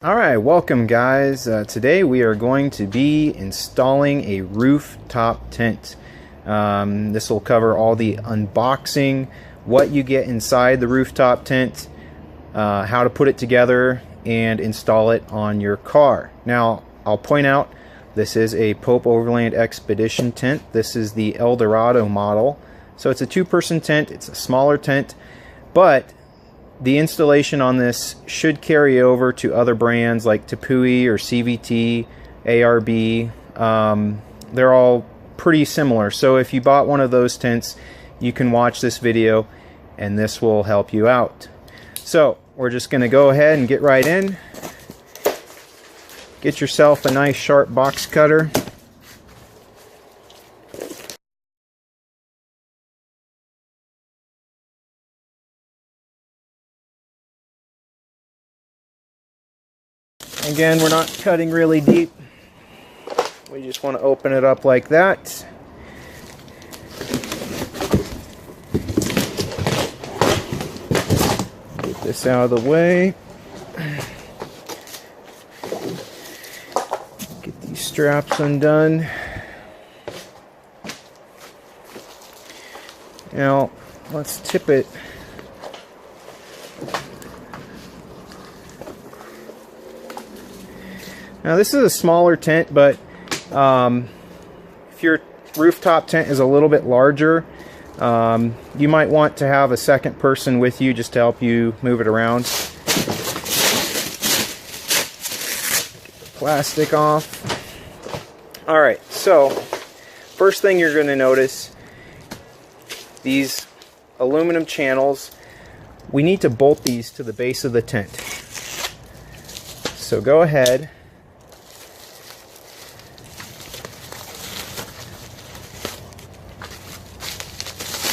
Alright, welcome guys. Today we are going to be installing a rooftop tent. This will cover all the unboxing, what you get inside the rooftop tent, how to put it together, and install it on your car. Now, I'll point out, this is a Pope Overland Expedition tent. This is the Eldorado model. So it's a two-person tent, it's a smaller tent, but the installation on this should carry over to other brands like Tepui or CVT, ARB. They're all pretty similar. So if you bought one of those tents, you can watch this video and this will help you out. So we're just going to go ahead and get right in. Get yourself a nice sharp box cutter. Again, we're not cutting really deep. We just want to open it up like that. Get this out of the way. Get these straps undone. Now, let's tip it. Now this is a smaller tent, but if your rooftop tent is a little bit larger, you might want to have a second person with you just to help you move it around. Get the plastic off. Alright, so first thing you're going to notice, these aluminum channels, we need to bolt these to the base of the tent. So go ahead.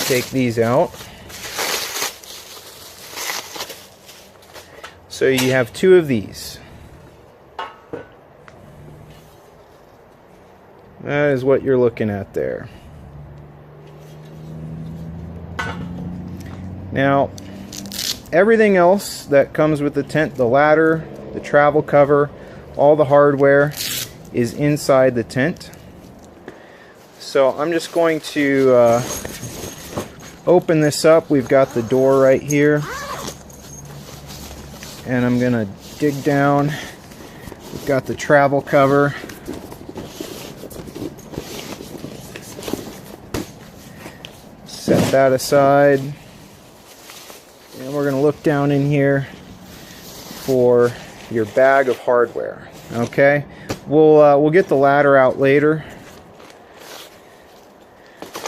Take these out. So you have two of these. That is what you're looking at there. Now, everything else that comes with the tent, the ladder, the travel cover, all the hardware is inside the tent. So I'm just going to open this up. We've got the door right here, and I'm gonna dig down. We've got the travel cover. Set that aside, and we're gonna look down in here for your bag of hardware. Okay, we'll get the ladder out later.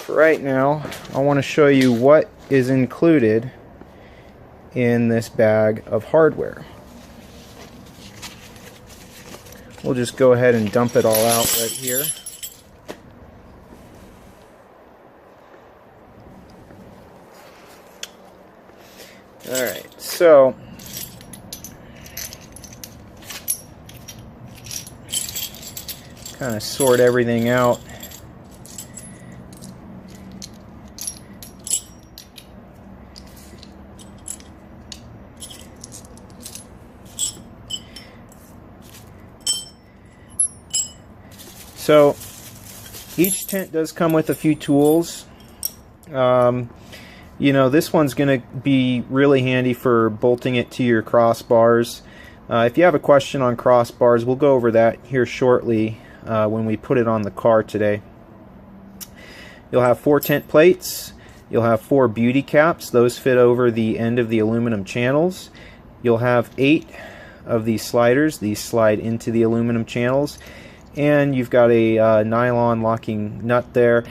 Right now, I want to show you what is included in this bag of hardware. We'll just go ahead and dump it all out right here. Alright, so kind of sort everything out. So each tent does come with a few tools. You know, this one's going to be really handy for bolting it to your crossbars. If you have a question on crossbars, we'll go over that here shortly when we put it on the car today. You'll have 4 tent plates. You'll have 4 beauty caps. Those fit over the end of the aluminum channels. You'll have 8 of these sliders. These slide into the aluminum channels. And you've got a nylon locking nut there.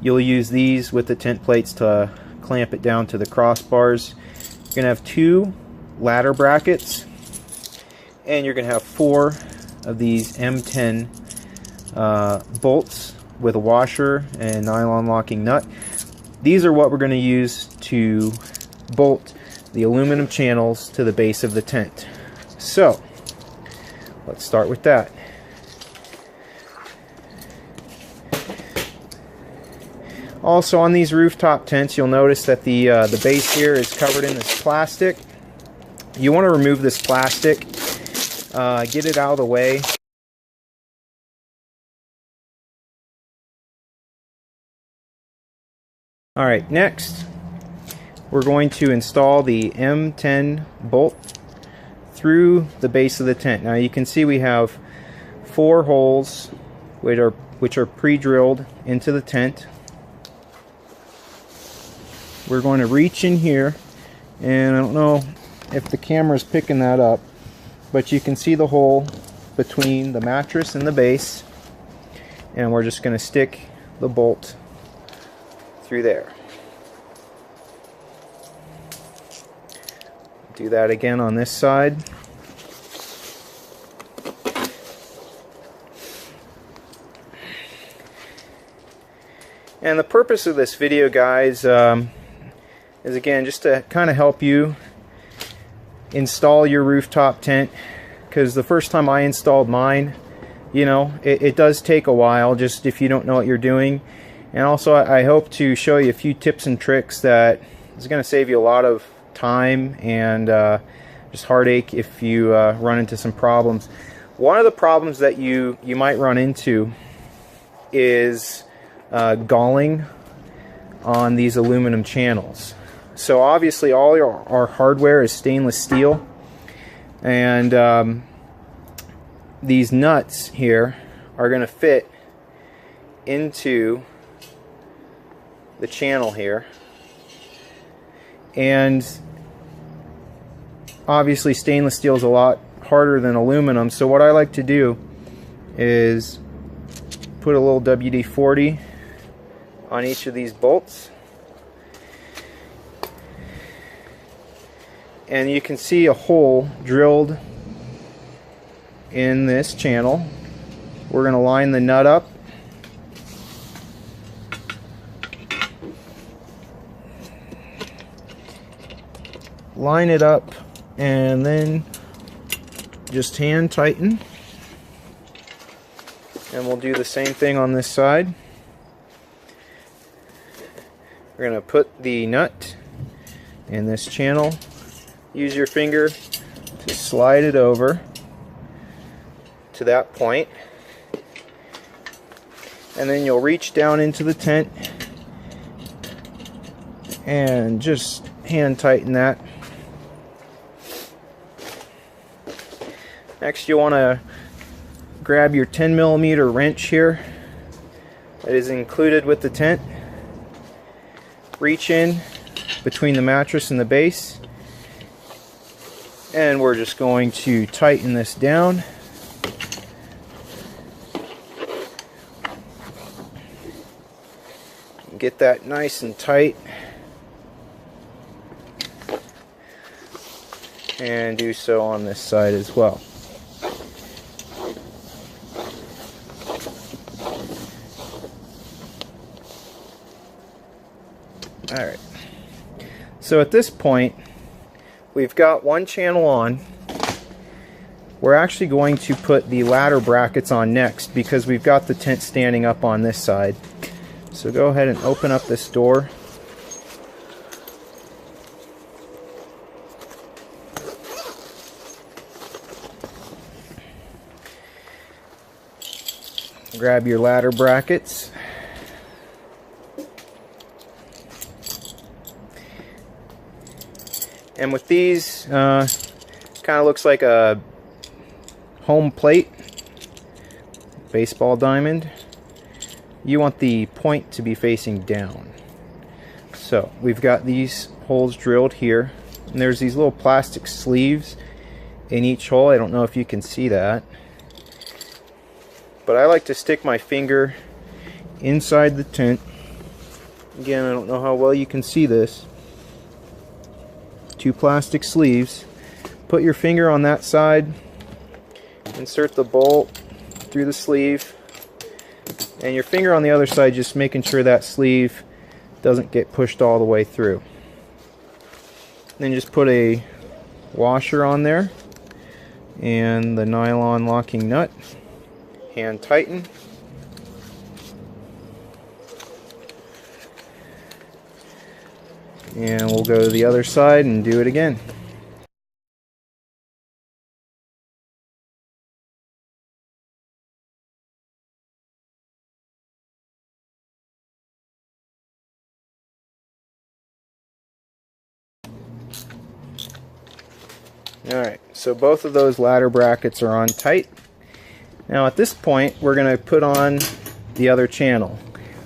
You'll use these with the tent plates to clamp it down to the crossbars. You're going to have 2 ladder brackets, and you're going to have 4 of these M10 bolts with a washer and nylon locking nut. These are what we're going to use to bolt the aluminum channels to the base of the tent. So let's start with that. Also, on these rooftop tents, you'll notice that the base here is covered in this plastic. You want to remove this plastic. get it out of the way. Alright, next we're going to install the M10 bolt through the base of the tent. Now you can see we have 4 holes which are pre-drilled into the tent. We're going to reach in here, and I don't know if the camera is picking that up, but you can see the hole between the mattress and the base, and we're just going to stick the bolt through there. Do that again on this side. And the purpose of this video, guys, is again just to kind of help you install your rooftop tent, because the first time I installed mine, you know, it does take a while, just if you don't know what you're doing. And also I hope to show you a few tips and tricks that is going to save you a lot of time and just heartache if you run into some problems. One of the problems that you might run into is galling on these aluminum channels. So obviously all our hardware is stainless steel, and these nuts here are going to fit into the channel here, and obviously stainless steel is a lot harder than aluminum. So what I like to do is put a little WD-40 on each of these bolts, and you can see a hole drilled in this channel. We're going to line the nut up, line it up, and then just hand tighten. And we'll do the same thing on this side. We're going to put the nut in this channel. Use your finger to slide it over to that point, and then you'll reach down into the tent and just hand tighten that. Next, you want to grab your 10mm wrench here that is included with the tent. Reach in between the mattress and the base, and we're just going to tighten this down. Get that nice and tight, and do so on this side as well. Alright, so at this point we've got one channel on. We're actually going to put the ladder brackets on next because we've got the tent standing up on this side. So go ahead and open up this door. Grab your ladder brackets. And with these, kind of looks like a home plate, baseball diamond. You want the point to be facing down. So we've got these holes drilled here, and there's these little plastic sleeves in each hole. I don't know if you can see that, but I like to stick my finger inside the tent. Again, I don't know how well you can see this. 2 plastic sleeves. Put your finger on that side, insert the bolt through the sleeve, and your finger on the other side, just making sure that sleeve doesn't get pushed all the way through. Then just put a washer on there and the nylon locking nut. Hand tighten. And we'll go to the other side and do it again. Alright, so both of those ladder brackets are on tight. Now at this point we're going to put on the other channel.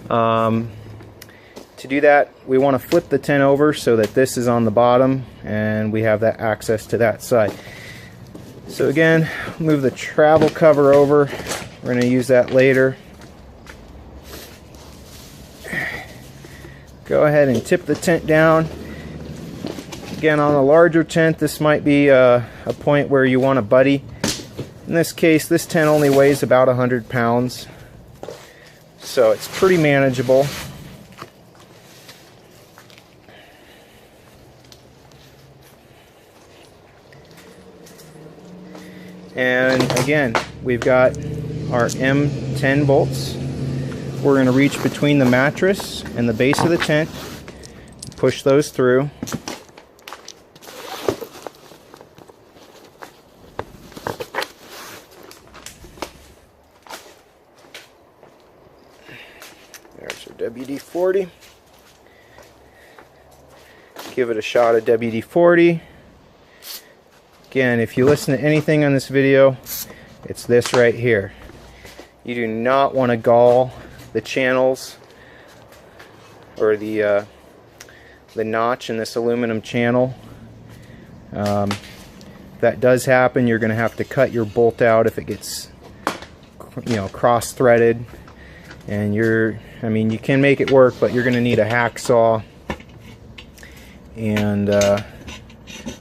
To do that, we want to flip the tent over so that this is on the bottom and we have that access to that side. So again, move the travel cover over. We're going to use that later. Go ahead and tip the tent down. Again, on a larger tent, this might be a point where you want a buddy. In this case, this tent only weighs about 100 pounds. So it's pretty manageable. And again, we've got our M10 bolts. We're going to reach between the mattress and the base of the tent, push those through. There's our WD-40. Give it a shot of WD-40. Again, if you listen to anything on this video, it's this right here. You do not want to gall the channels or the notch in this aluminum channel. If that does happen, you're going to have to cut your bolt out if it gets, cross-threaded. And you can make it work, but you're going to need a hacksaw, and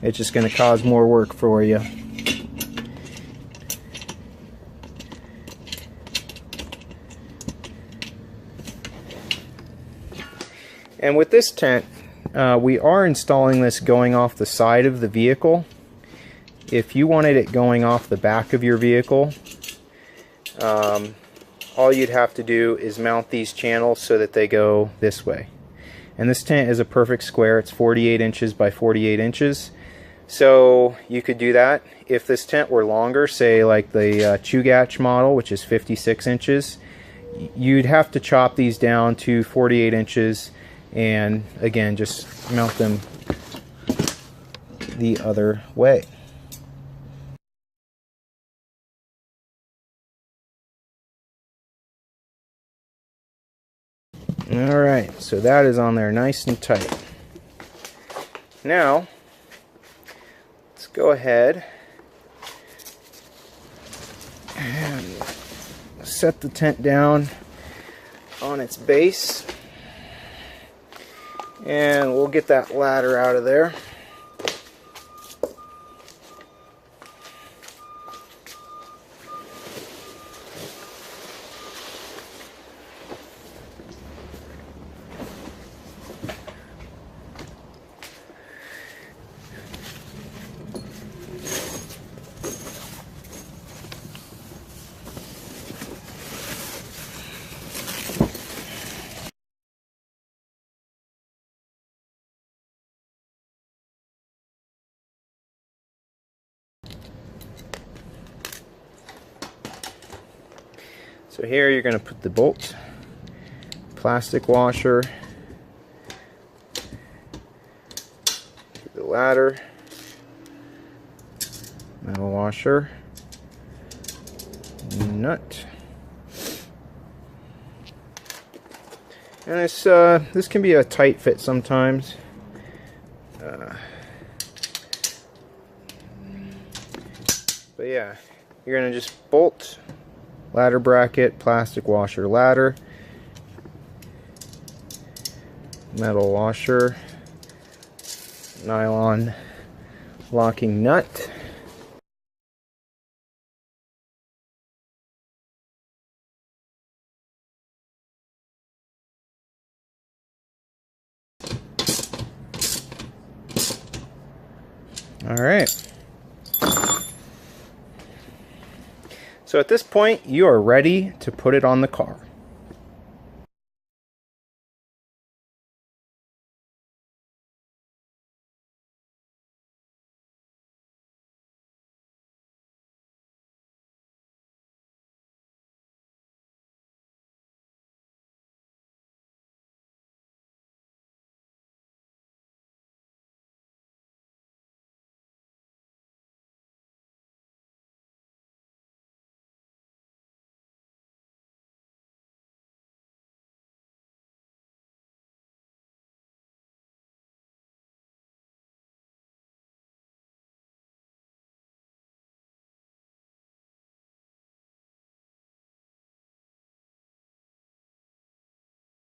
it's just going to cause more work for you. And with this tent, we are installing this going off the side of the vehicle. If you wanted it going off the back of your vehicle, all you'd have to do is mount these channels so that they go this way. And this tent is a perfect square. It's 48 inches by 48 inches. So you could do that. If this tent were longer, say like the Chugach model, which is 56 inches, you'd have to chop these down to 48 inches and again just mount them the other way. Alright, so that is on there nice and tight. Now, let's go ahead and set the tent down on its base. And we'll get that ladder out of there. So here you're going to put the bolt, plastic washer, the ladder, metal washer, nut. And this can be a tight fit sometimes. But yeah, you're going to just bolt, ladder bracket, plastic washer, ladder, metal washer, nylon locking nut. All right. So at this point, you are ready to put it on the car.